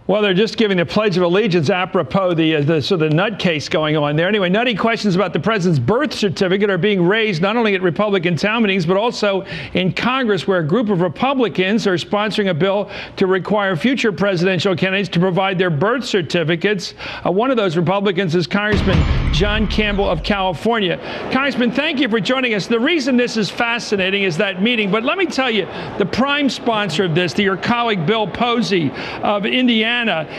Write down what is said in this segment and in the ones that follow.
Well, they're just giving the Pledge of Allegiance apropos the nutcase going on there. Anyway, nutty questions about the president's birth certificate are being raised not only at Republican town meetings, but also in Congress, where a group of Republicans are sponsoring a bill to require future presidential candidates to provide their birth certificates. One of those Republicans is Congressman John Campbell of California. Congressman, thank you for joining us. The reason this is fascinating is that meeting. But let me tell you, the prime sponsor of this, your colleague Bill Posey of Indiana,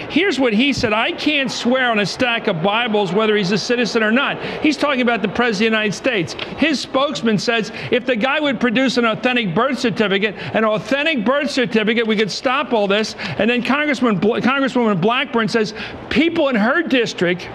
here's what he said. I can't swear on a stack of Bibles whether he's a citizen or not. He's talking about the President of the United States. His spokesman says if the guy would produce an authentic birth certificate, we could stop all this. And then Congresswoman Blackburn says people in her district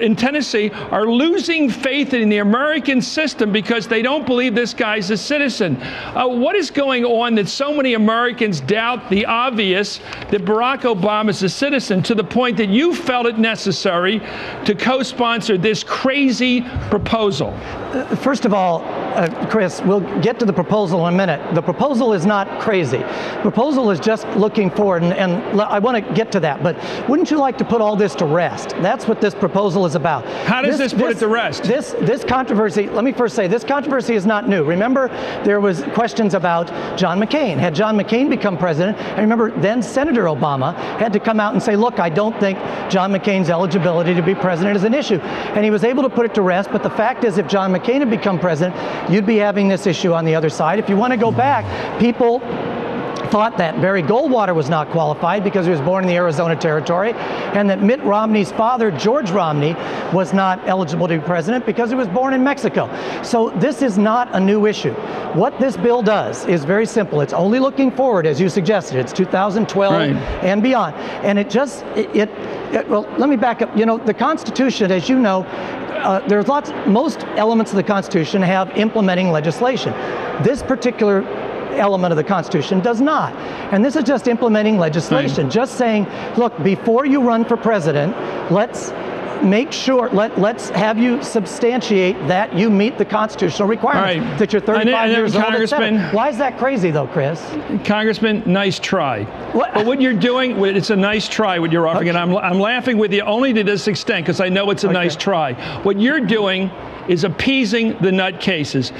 in Tennessee are losing faith in the American system because they don't believe this guy's a citizen. What is going on that so many Americans doubt the obvious, that Barack Obama is a citizen, to the point that you felt it necessary to co-sponsor this crazy proposal? First of all, Chris, we'll get to the proposal in a minute. The proposal is not crazy. The proposal is just looking forward, and I want to get to that. But wouldn't you like to put all this to rest? That's what this proposal is about. How does this put it to rest? This controversy, let me first say, this controversy is not new. Remember, there was questions about John McCain. Had John McCain become president, and remember, then Senator Obama had to come out and say, look, I don't think John McCain's eligibility to be president is an issue. And he was able to put it to rest, but the fact is, if John McCain had become president, you'd be having this issue on the other side. If you want to go back, people thought that Barry Goldwater was not qualified because he was born in the Arizona Territory, and that Mitt Romney's father, George Romney, was not eligible to be president because he was born in Mexico. So this is not a new issue. What this bill does is very simple. It's only looking forward, as you suggested. It's 2012 and beyond. And well, let me back up. You know, the Constitution, as you know, most elements of the Constitution have implementing legislation. This particular element of the Constitution does not. And this is just implementing legislation, just saying, look, before you run for president, let's make sure, let's have you substantiate that you meet the constitutional requirements, that you're 35 years old, etc. Why is that crazy, though, Chris? Congressman, nice try. But what you're doing, it's a nice try what you're offering, and I'm laughing with you only to this extent because I know it's a nice try. What you're doing is appeasing the nutcases.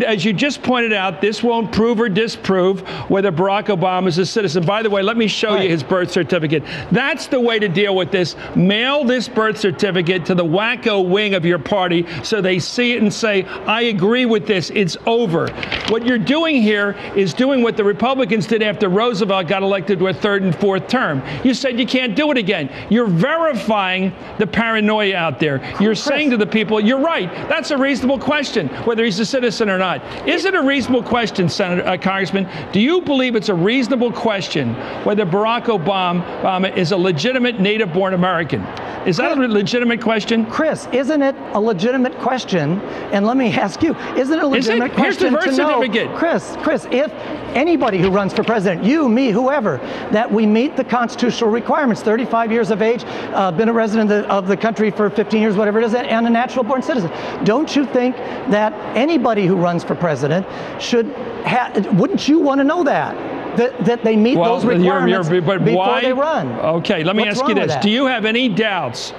As you just pointed out, this won't prove or disprove whether Barack Obama is a citizen. By the way, let me show you his birth certificate. That's the way to deal with this. Mail this birth certificate to the wacko wing of your party so they see it and say, I agree with this, it's over. What you're doing here is doing what the Republicans did after Roosevelt got elected to a third and fourth term. You said you can't do it again. You're verifying the paranoia out there. You're saying to the people, you're right. That's a reasonable question, whether he's a citizen or not. Is it a reasonable question, Congressman? Do you believe it's a reasonable question whether Barack Obama is a legitimate native-born American? Is that a legitimate question? Chris, isn't it a legitimate question? And let me ask you, isn't it a legitimate question Here's the birth certificate. Chris, if anybody who runs for president, you, me, whoever, that we meet the constitutional requirements, 35 years of age, been a resident of the country for 15 years, whatever it is, and a natural-born citizen. Don't you think that anybody who runs for president wouldn't you want to know that they meet those requirements before they run? Okay, let me ask you this. Do you have any doubts,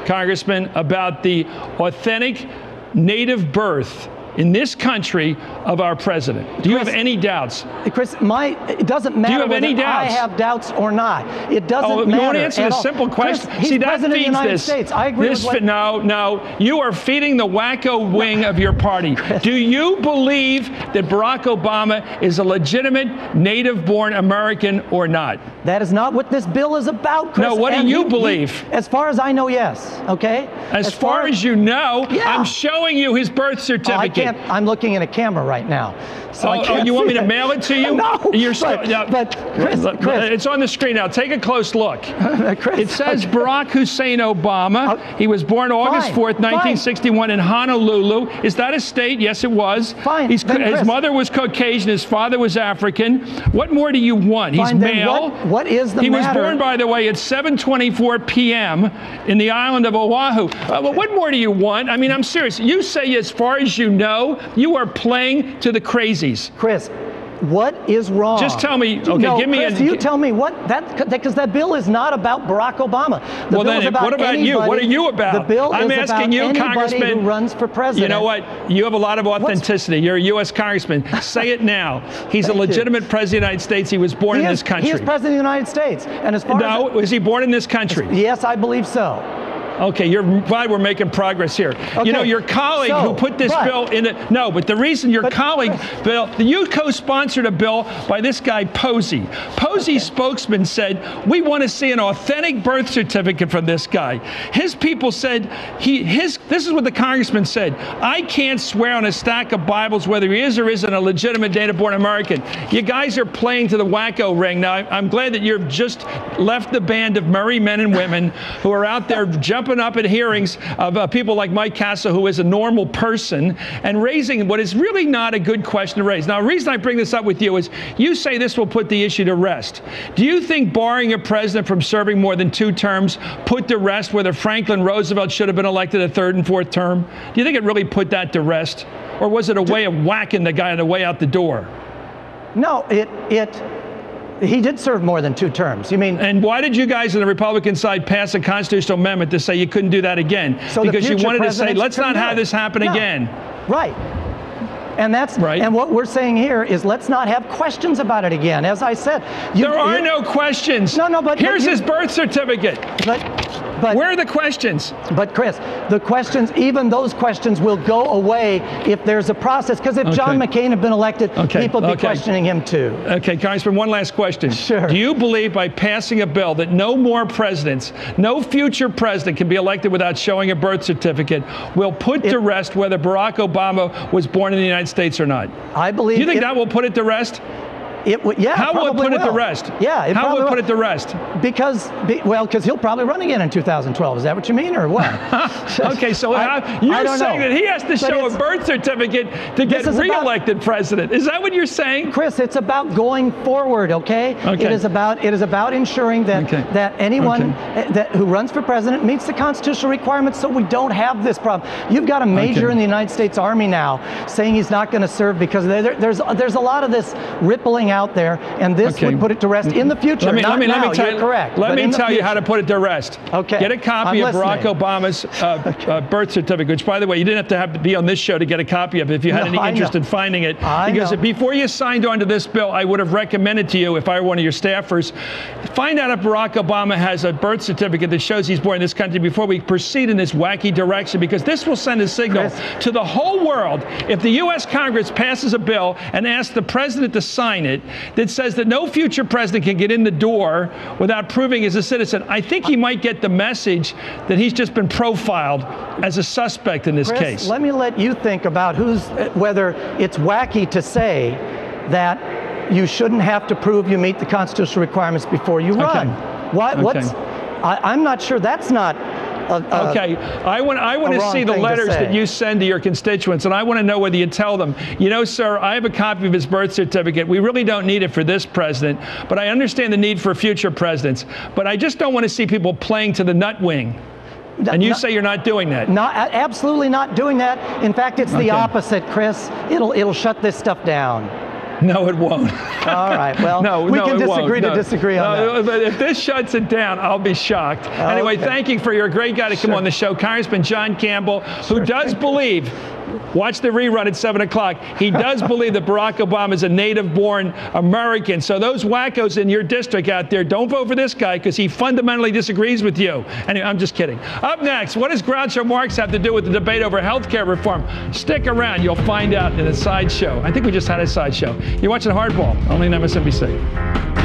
Congressman, about the authentic native birth in this country of our president? Do you have any doubts? Chris, it doesn't matter whether I have doubts or not. It doesn't matter. You want to answer a simple question? Chris, he's president of the United States. I agree with what... No, you are feeding the wacko wing of your party. Do you believe that Barack Obama is a legitimate native-born American or not? That is not what this bill is about, Chris. No, what do you believe? As far as I know, yes. Okay? As far as you know, I'm showing you his birth certificate. I'm looking at a camera right now. So I can't you want me to mail it to you? No, but Chris, it's on the screen now. Take a close look. Chris, it says Barack Hussein Obama. He was born August 4th, 1961 in Honolulu. Is that a state? Yes, it was. Fine. His mother was Caucasian. His father was African. What more do you want? He's male. What is the matter? He was born, by the way, at 7:24 p.m. in the island of Oahu. What more do you want? I mean, I'm serious. You say as far as you know, you are playing to the crazies. Chris, What is wrong? Just tell me. Okay, no, give me. Chris, you tell me what because that bill is not about Barack Obama. The well, bill then, is about what about anybody, you? What are you about? The bill I'm is asking about you, anybody Congressman, who runs for president. You know what? You have a lot of authenticity. You're a U.S. Congressman. Say it now. He's a legitimate president of the United States. He was born in this country. He is president of the United States. And as far as was he born in this country? Yes, I believe so. Okay, you're glad we're making progress here. Okay. You know, your colleague who put this bill in it. No, but the reason your colleague, Bill, you co-sponsored a bill by this guy, Posey. Posey's spokesman said, we want to see an authentic birth certificate from this guy. His people said, this is what the congressman said, I can't swear on a stack of Bibles whether he is or isn't a legitimate native-born American. You guys are playing to the wacko ring. Now, I'm glad that you've just left the band of merry men and women who are out there jumping up at hearings of people like Mike Castle, who is a normal person, and raising what is really not a good question to raise. Now, the reason I bring this up with you is you say this will put the issue to rest. Do you think barring a president from serving more than 2 terms put to rest whether Franklin Roosevelt should have been elected a 3rd and 4th term? Do you think it really put that to rest? Or was it a way of whacking the guy on the way out the door? No, he did serve more than 2 terms. You mean? And why did you guys on the Republican side pass a constitutional amendment to say you couldn't do that again? So because you wanted to say, let's not have this happen again. Right. And that's right. And what we're saying here is let's not have questions about it again. As I said, there are no questions. No, but here's his birth certificate. But where are the questions? But Chris, the questions, even those questions will go away if there's a process. Because if John McCain had been elected, people would be questioning him too. Okay, Congressman, one last question. Sure. Do you believe by passing a bill that no more presidents, no future president can be elected without showing a birth certificate will put to rest whether Barack Obama was born in the United States or not? I believe. Do you think that will put it to rest? It would, yeah. How will it put it to rest? Yeah. How will it put it to rest? Because he'll probably run again in 2012. Is that what you mean, or what? Okay, so you're saying that he has to show a birth certificate to get reelected president. Is that what you're saying? Chris, it's about going forward, okay? It is about ensuring that that anyone who runs for president meets the constitutional requirements so we don't have this problem. You've got a major in the United States Army now saying he's not going to serve because there's a lot of this rippling out there, and this would put it to rest in the future. Let me tell you, correct. Let me tell you how to put it to rest. Okay. Get a copy of Barack Obama's birth certificate, which, by the way, you didn't have to be on this show to get a copy of it if you had any interest in finding it. Because before you signed on to this bill, I would have recommended to you, if I were one of your staffers, find out if Barack Obama has a birth certificate that shows he's born in this country before we proceed in this wacky direction, because this will send a signal to the whole world. If the U.S. Congress passes a bill and asks the president to sign it, that says that no future president can get in the door without proving he's a citizen, I think he might get the message that he's just been profiled as a suspect in this case. Let me let you think about whether it's wacky to say that you shouldn't have to prove you meet the constitutional requirements before you run. I'm not sure that's not I want to see the letters that you send to your constituents, and I want to know whether you tell them, you know, sir, I have a copy of his birth certificate. We really don't need it for this president, but I understand the need for future presidents. But I just don't want to see people playing to the nut wing. And you say you're not doing that. Absolutely not doing that. In fact, it's the opposite, Chris. It'll shut this stuff down. No, it won't. All right. Well, we can disagree to disagree on that. But if this shuts it down, I'll be shocked. Anyway, thank you for your great guy to come on the show, Congressman John Campbell, who does believe, watch the rerun at 7 o'clock, he does believe that Barack Obama is a native-born American. So those wackos in your district out there, don't vote for this guy because he fundamentally disagrees with you. Anyway, I'm just kidding. Up next, what does Groucho Marx have to do with the debate over health care reform? Stick around. You'll find out in a sideshow. I think we just had a sideshow. You're watching Hardball, only on MSNBC.